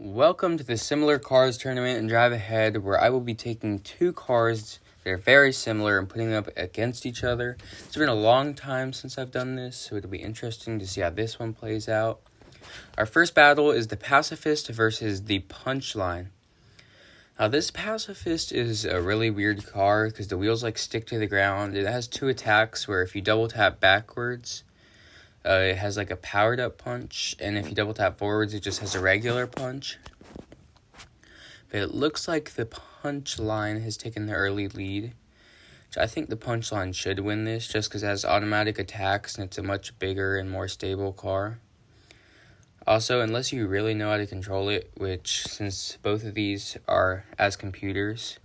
Welcome to the Similar Cars Tournament and Drive Ahead, where I will be taking two cars that are very similar and putting them up against each other. It's been a long time since I've done this, so it'll be interesting to see how this one plays out. Our first battle is the Pacifist versus the Punchline. Now, this Pacifist is a really weird car because the wheels stick to the ground. It has two attacks where if you double tap backwards, it has a powered up punch, and if you double tap forwards, it just has a regular punch. But it looks like the Punchline has taken the early lead. Which I think the Punchline should win this just because it has automatic attacks and it's a much bigger and more stable car. Also, unless you really know how to control it, which since both of these are as computers,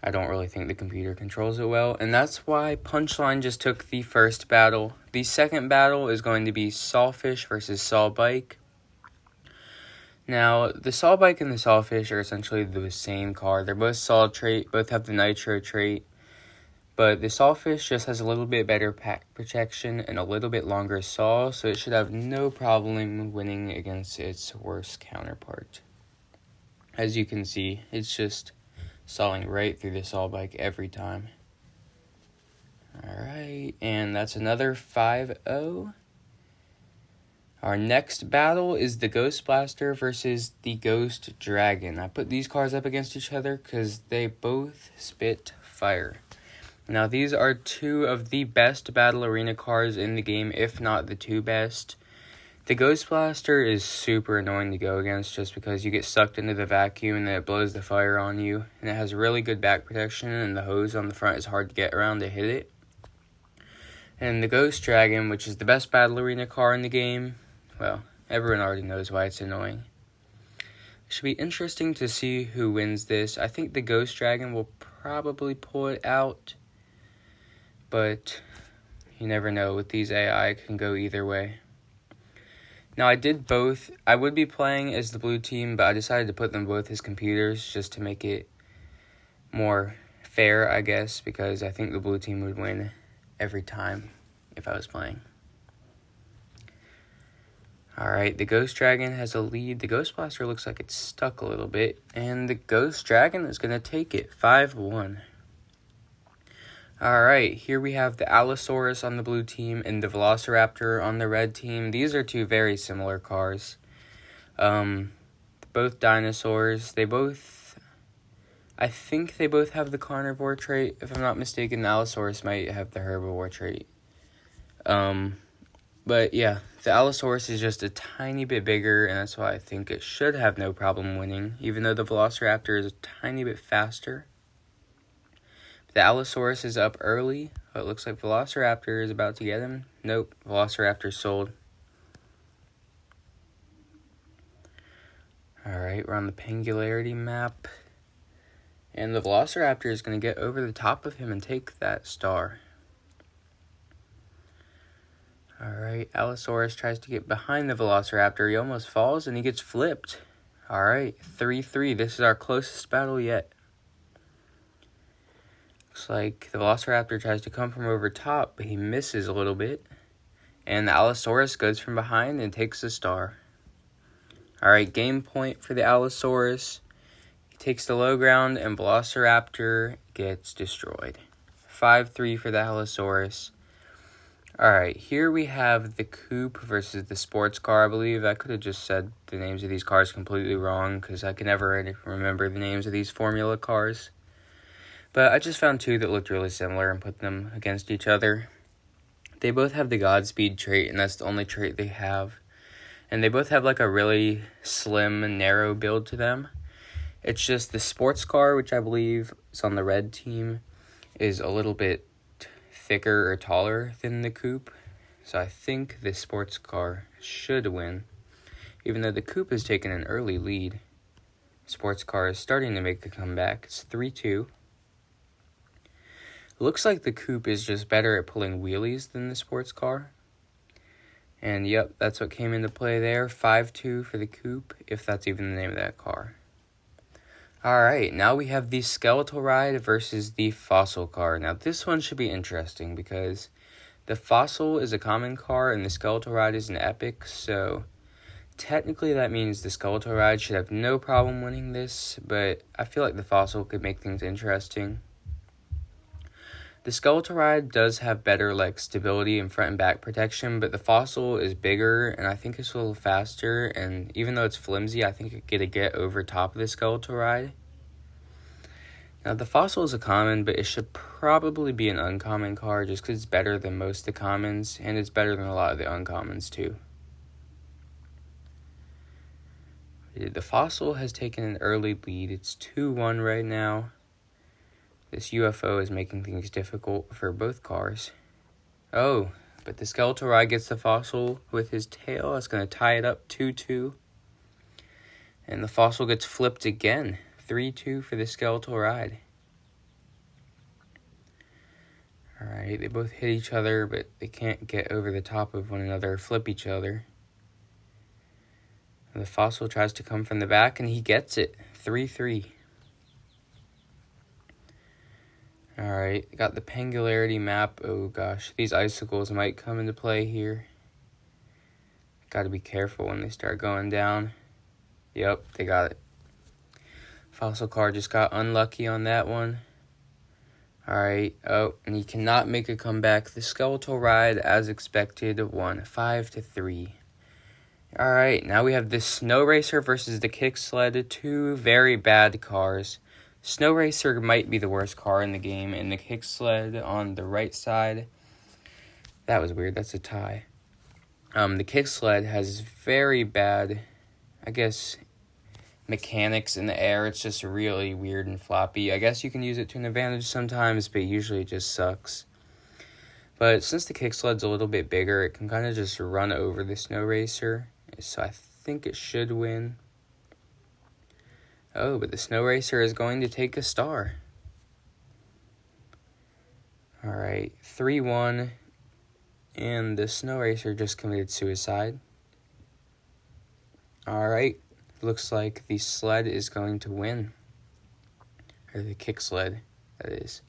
I don't really think the computer controls it well, and that's why Punchline just took the first battle. The second battle is going to be Sawfish versus Sawbike. Now, the Sawbike and the Sawfish are essentially the same car. They're both solid trait, both have the nitro trait, but the Sawfish just has a little bit better pack protection and a little bit longer saw, so it should have no problem winning against its worst counterpart. As you can see, it's just sawing right through the Sawbike every time. Alright, and that's another 5-0. Our next battle is the Ghost Blaster versus the Ghost Dragon. I put these cars up against each other because they both spit fire. Now, these are two of the best battle arena cars in the game, if not the two best. The Ghost Blaster is super annoying to go against just because you get sucked into the vacuum and then it blows the fire on you. And it has really good back protection and the hose on the front is hard to get around to hit it. And the Ghost Dragon, which is the best battle arena car in the game, well, everyone already knows why it's annoying. It should be interesting to see who wins this. I think the Ghost Dragon will probably pull it out, but you never know. With these AI, it can go either way. Now, I did both. I would be playing as the blue team, but I decided to put them both as computers just to make it more fair, I guess, because I think the blue team would win every time if I was playing. Alright, the Ghost Dragon has a lead. The Ghost Blaster looks like it's stuck a little bit, and the Ghost Dragon is going to take it 5-1. Alright, here we have the Allosaurus on the blue team and the Velociraptor on the red team. These are two very similar cars. Both dinosaurs. I think they both have the carnivore trait. If I'm not mistaken, the Allosaurus might have the herbivore trait. But yeah, the Allosaurus is just a tiny bit bigger, and that's why I think it should have no problem winning, even though the Velociraptor is a tiny bit faster. The Allosaurus is up early, but it looks like Velociraptor is about to get him. Nope, Velociraptor sold. Alright, we're on the Pengularity map. And the Velociraptor is going to get over the top of him and take that star. Alright, Allosaurus tries to get behind the Velociraptor. He almost falls and he gets flipped. Alright, 3-3. This is our closest battle yet. Looks like the Velociraptor tries to come from over top, but he misses a little bit. And the Allosaurus goes from behind and takes the star. Alright, game point for the Allosaurus. He takes the low ground and Velociraptor gets destroyed. 5-3 for the Allosaurus. Alright, here we have the Coupe versus the sports car, I believe. I could have just said the names of these cars completely wrong because I can never remember the names of these formula cars. But I just found two that looked really similar and put them against each other. They both have the Godspeed trait, and that's the only trait they have. And they both have a really slim and narrow build to them. It's just the sports car, which I believe is on the red team, is a little bit thicker or taller than the Coupe. So I think the sports car should win. Even though the Coupe has taken an early lead. Sports car is starting to make a comeback. It's 3-2. Looks like the Coupe is just better at pulling wheelies than the sports car. And yep, that's what came into play there. 5-2 for the Coupe, if that's even the name of that car. Alright, now we have the Skeletal ride versus the Fossil car. Now this one should be interesting because the Fossil is a common car and the Skeletal ride is an epic, so technically that means the Skeletal ride should have no problem winning this, but I feel like the Fossil could make things interesting. The Skeletal ride does have better stability and front and back protection, but the Fossil is bigger and I think it's a little faster, and even though it's flimsy, I think it could get over top of the Skeletal ride. Now the Fossil is a common, but it should probably be an uncommon card just because it's better than most of the commons, and it's better than a lot of the uncommons too. The Fossil has taken an early lead. It's 2-1 right now. This UFO is making things difficult for both cars. Oh, but the Skeletal ride gets the Fossil with his tail. That's going to tie it up 2-2. And the Fossil gets flipped again. 3-2 for the Skeletal ride. Alright, they both hit each other, but they can't get over the top of one another or flip each other. And the Fossil tries to come from the back, and he gets it. 3-3. Alright, got the Pengularity map. Oh gosh, these icicles might come into play here. Gotta be careful when they start going down. Yep, they got it. Fossil car just got unlucky on that one. Alright, oh, and he cannot make a comeback. The Skeletal ride, as expected, won 5-3. Alright, now we have the Snow Racer versus the Kick Sled. Two very bad cars. Snow Racer might be the worst car in the game, and the Kick Sled on the right side. That was weird, that's a tie. The Kick Sled has very bad, I guess, mechanics in the air. It's just really weird and floppy. I guess you can use it to an advantage sometimes, but usually it just sucks. But since the Kick Sled's a little bit bigger, it can kind of just run over the Snow Racer. So I think it should win. Oh, but the Snow Racer is going to take a star. Alright, 3-1. And the Snow Racer just committed suicide. Alright, looks like the Sled is going to win. Or the Kick Sled, that is.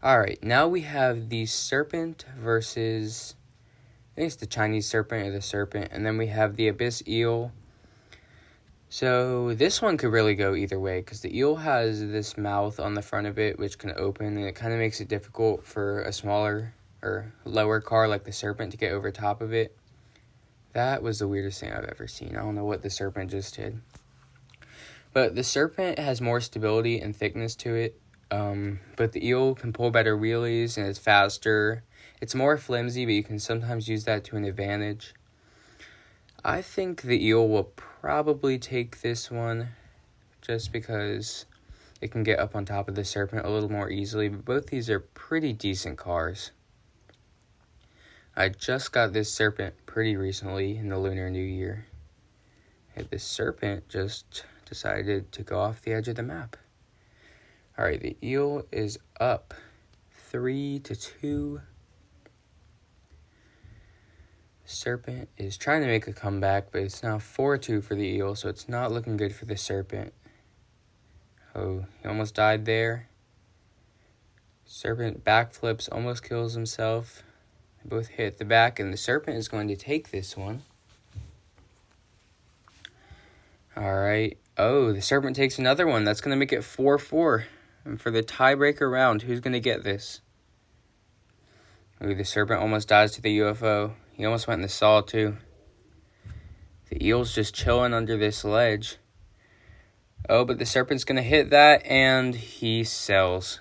Alright, now we have the Serpent versus, I think it's the Chinese Serpent or the Serpent. And then we have the Abyss Eel. So this one could really go either way, because the Eel has this mouth on the front of it which can open, and it kind of makes it difficult for a smaller or lower car like the Serpent to get over top of it. That was the weirdest thing I've ever seen. I don't know what the Serpent just did. But the Serpent has more stability and thickness to it, but the Eel can pull better wheelies and it's faster. It's more flimsy, but you can sometimes use that to an advantage. I think the Eel will probably take this one just because it can get up on top of the Serpent a little more easily, but both these are pretty decent cars. I just got this Serpent pretty recently in the Lunar New Year. And this Serpent just decided to go off the edge of the map. Alright, the Eel is up 3-2. Serpent is trying to make a comeback, but it's now 4-2 for the Eel, so it's not looking good for the Serpent. Oh, he almost died there. Serpent backflips, almost kills himself. They both hit the back, and the Serpent is going to take this one. Alright. Oh, the Serpent takes another one. That's going to make it 4-4. And for the tiebreaker round, who's going to get this? Oh, the Serpent almost dies to the UFO. He almost went in the saw, too. The Eel's just chilling under this ledge. Oh, but the Serpent's going to hit that, and he sells.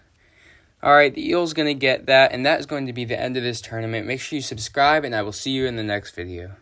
Alright, the Eel's going to get that, and that is going to be the end of this tournament. Make sure you subscribe, and I will see you in the next video.